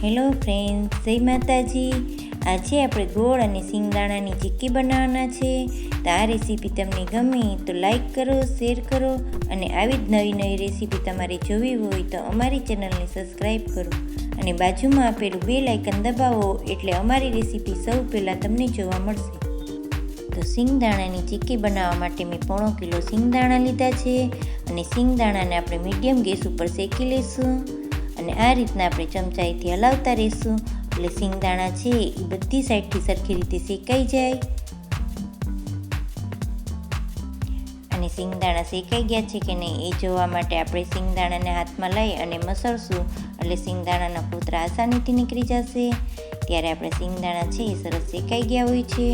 Hello friends, જય માતાજી. આજે આપણે ગોળ અને સિંગદાણાની ચીક્કી બનાવવાના છે. તો આ રેસીપી તમને ગમે તો લાઈક કરો, શેર કરો અને આવી જ નવી નવી રેસીપી તમારે જોવી હોય તો અમારી ચેનલને સબસ્ક્રાઈબ કરો અને બાજુમાં આપેલું બેલ આઇકન દબાવો એટલે અમારી રેસીપી સૌ પહેલાં તમને જોવા મળશે. તો સિંગદાણાની ચીક્કી બનાવવા માટે મેં 1.5 કિલો સિંગદાણા લીધા છે અને સિંગદાણાને આપણે મીડિયમ ગેસ ઉપર શેકી લઈશું અને આ રીતના આપણે ચમચાઈથી હલાવતા રહીશું એટલે સિંગદાણા છે એ બધી સાઈડથી સરખી રીતે શેકાઈ જાય. અને સિંગદાણા શેકાઈ ગયા છે કે નહીં એ જોવા માટે આપણે સિંગદાણાને હાથમાં લઈ અને મસળશું એટલે સિંગદાણાના ફોતરા આસાનીથી નીકળી જશે. ત્યારે આપણે સિંગદાણા છે એ સરસ શેકાઈ ગયા હોય છે.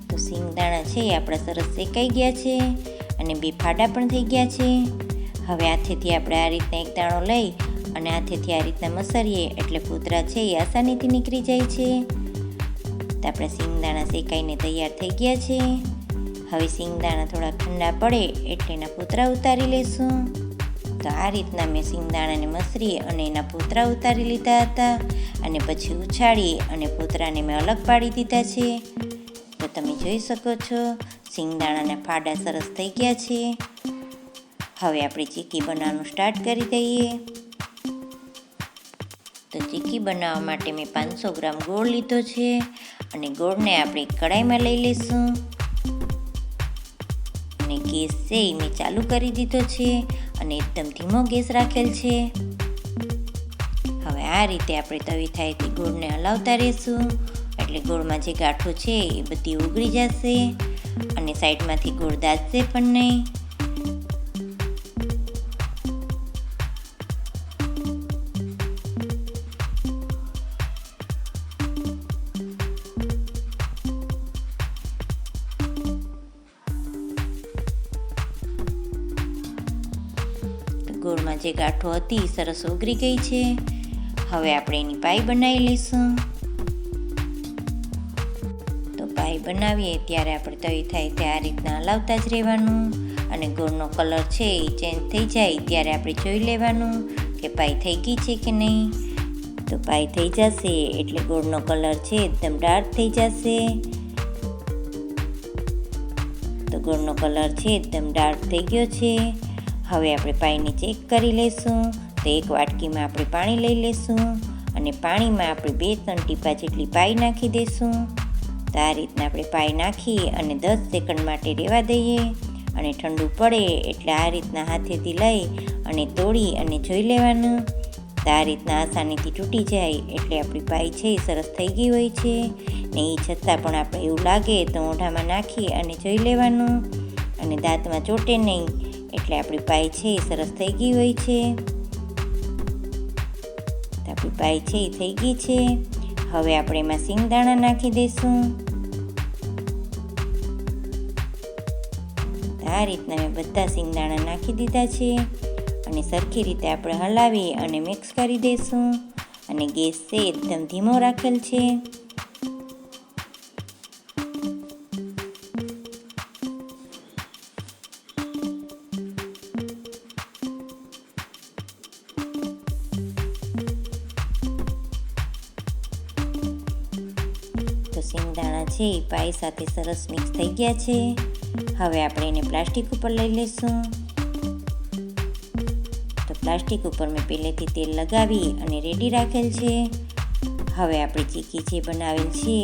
તો સિંગદાણા છે એ આપણા સરસ શેકાઈ ગયા છે અને 2 ફાડા પણ થઈ ગયા છે. હવે હાથેથી આપણે આ રીતના એક દાણો લઈ અને હાથેથી આ રીતના મસળીએ એટલે ફોતરા છે એ આસાનીથી નીકળી જાય છે. તો આપણા સિંગદાણા શેકાઈને તૈયાર થઈ ગયા છે. હવે સિંગદાણા થોડા ઠંડા પડે એટલે એના ફોતરા ઉતારી લઈશું. તો આ રીતના મેં સિંગદાણાને મસળી અને એના ફોતરા ઉતારી લીધા હતા અને પછી ઉછાળી અને ફોતરાને મેં અલગ પાડી દીધા છે. તો તમે જોઈ શકો છો સિંગદાણાના ફાડા સરસ થઈ ગયા છે. હવે આપણે ચીક્કી બનાવવાનું સ્ટાર્ટ કરી દઈએ. તો ચીક્કી બનાવવા માટે મેં 500 ગ્રામ ગોળ લીધો છે અને ગોળને આપણે કડાઈમાં લઈ લઈશું અને ગેસ છે એ મેં ચાલુ કરી દીધો છે અને એકદમ ધીમો ગેસ રાખેલ છે. હવે આ રીતે આપણે તવીથાએથી ગોળને હલાવતા રહીશું એટલે ગોળમાં જે ગાંઠો છે એ બધી ઓગળી જશે અને સાઈડમાંથી ગોળ દાઝશે પણ નહીં. ગોળમાં જે ગાંઠો હતી સરસ ઓગળી ગઈ છે. હવે આપણે એની પાઈ બનાવી લઈશું. તો પાઈ બનાવીએ ત્યારે આપણે તવીથાએથી આ રીતના હલાવતા જ રહેવાનું અને ગોળનો કલર છે એ ચેન્જ થઈ જાય ત્યારે આપણે જોઈ લેવાનું કે પાઈ થઈ ગઈ છે કે નહીં. તો પાઈ થઈ જશે એટલે ગોળનો કલર છે એકદમ ડાર્ક થઈ જશે. તો ગોળનો કલર છે એકદમ ડાર્ક થઈ ગયો છે. હવે આપણે પાઈને ચેક કરી લઈશું. તો એક વાટકીમાં આપણે પાણી લઈ લઈશું અને પાણીમાં આપણે 2-3 ટીપા જેટલી પાઈ નાખી દઈશું. તો આ રીતના આપણે પાઈ નાખી અને 10 સેકન્ડ માટે રહેવા દઈએ અને ઠંડુ પડે એટલે આ રીતના હાથેથી લઈ અને તોડી અને જોઈ લેવાનું. તો આ રીતના આસાનીથી તૂટી જાય એટલે આપણી પાઈ છે એ સરસ થઈ ગઈ હોય છે ને એ છતાં પણ આપણે એવું લાગે તો મોઢામાં નાખી અને જોઈ લેવાનું અને દાંતમાં ચોટે નહીં એટલે આપણી પાઈ છે એ સરસ થઈ ગઈ હોય છે. તો આપણી પાઈ છે એ થઈ ગઈ છે. હવે આપણે એમાં સિંગદાણા નાખી દઈશું. આ રીતના મેં બધા સિંગદાણા નાખી દીધા છે અને સરખી રીતે આપણે હલાવી અને મિક્સ કરી દઈશું અને ગેસ છે એકદમ ધીમો રાખેલ છે. સિંગદાણા છે એ પાઈ સાથે સરસ મિક્સ થઈ ગયા છે. હવે આપણે એને પ્લાસ્ટિક ઉપર લઈ લઈશું. તો પ્લાસ્ટિક ઉપર મેં પહેલેથી તેલ લગાવી અને રેડી રાખેલ છે. હવે આપણે ચીક્કી જે બનાવેલ છે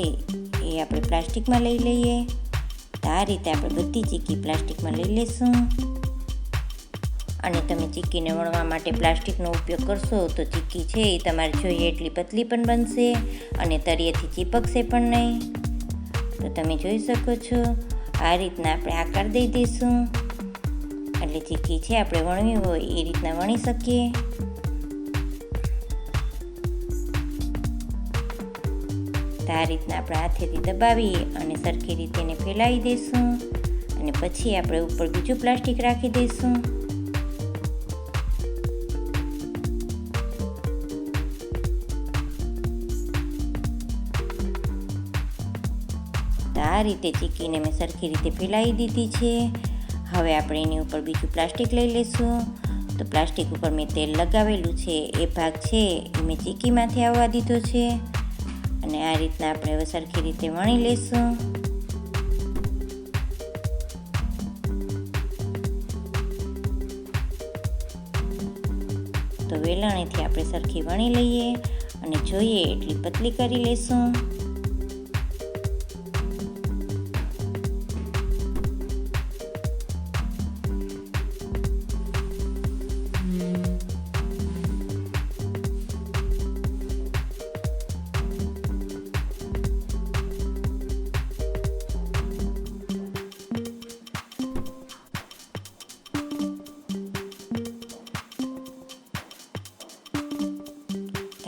એ આપણે પ્લાસ્ટિકમાં લઈ લઈએ. તો આ રીતે આપણે બધી ચીક્કી પ્લાસ્ટિકમાં લઈ લઈશું અને તમે ચીક્કીને વણવા માટે પ્લાસ્ટિકનો ઉપયોગ કરશો તો ચીક્કી છે એ તમારે જોઈએ એટલી પતલી પણ બનશે અને તળિયેથી ચીપકશે પણ નહીં. તો તમે જોઈ શકો છો આ રીતના આપણે આકાર દઈ દઈશું એટલે ચીક્કી છે આપણે વણવી હોય એ રીતના વણી શકીએ. તો આ રીતના આપણે હાથેથી દબાવી અને સરખી રીતે એને ફેલાવી દઈશું અને પછી આપણે ઉપર બીજું પ્લાસ્ટિક રાખી દઈશું. આ રીતે ચીક્કીને મેં સરખી રીતે ફેલાવી દીધી છે. હવે આપણે એની ઉપર બીજું પ્લાસ્ટિક લઈ લઈશું તો પ્લાસ્ટિક ઉપર મેં તેલ લગાવેલું છે એ ભાગ છે એ મેં ચીક્કીમાંથી આવવા દીધો છે અને આ રીતના આપણે હવે સરખી રીતે વણી લઈશું. તો વેલણેથી આપણે સરખી વણી લઈએ અને જોઈએ એટલી પતલી કરી લઈશું.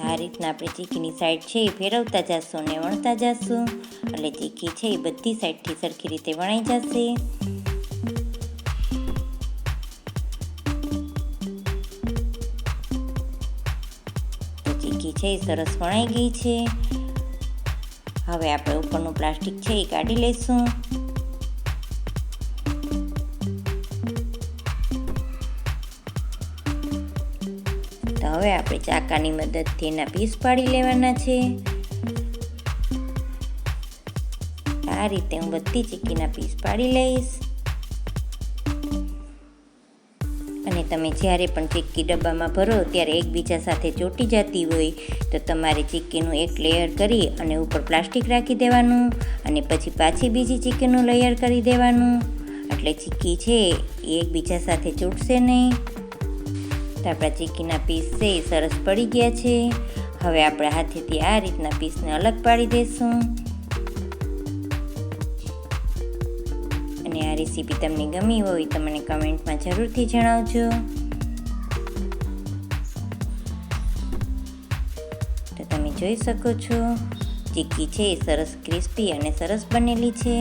આ રીતના આપણે ચીક્કીની સાઈડ છે એ ફેરવતા જઈશું ને વણતા જઈશું એટલે ચીક્કી છે એ બધી સાઈડથી સરખી રીતે વણાઈ જશે. તો ચીક્કી છે એ સરસ વણાઈ ગઈ છે. હવે આપણે ઉપરનું પ્લાસ્ટિક છે એ કાઢી લઈશું. તો હવે આપણે ચાકાની મદદથી એના પીસ પાડી લેવાના છે. આ રીતે હું બધી ચીક્કીના પીસ પાડી લઈશ. અને તમે જ્યારે પણ ચીક્કી ડબ્બામાં ભરો ત્યારે એકબીજા સાથે ચોંટી જતી હોય તો તમારે ચીક્કીનું એક લેયર કરી અને ઉપર પ્લાસ્ટિક રાખી દેવાનું અને પછી પાછી બીજી ચીક્કીનું લેયર કરી દેવાનું એટલે ચીક્કી છે એ એકબીજા સાથે ચોંટશે નહીં. તો આપણા ચીક્કીના પીસ છે એ સરસ પડી ગયા છે. હવે આપણે હાથેથી આ રીતના પીસને અલગ પાડી દઈશું. અને આ રેસીપી તમને ગમી હોય તો મને કમેન્ટમાં જરૂરથી જણાવજો. તો તમે જોઈ શકો છો ચીક્કી છે એ સરસ ક્રિસ્પી અને સરસ બનેલી છે.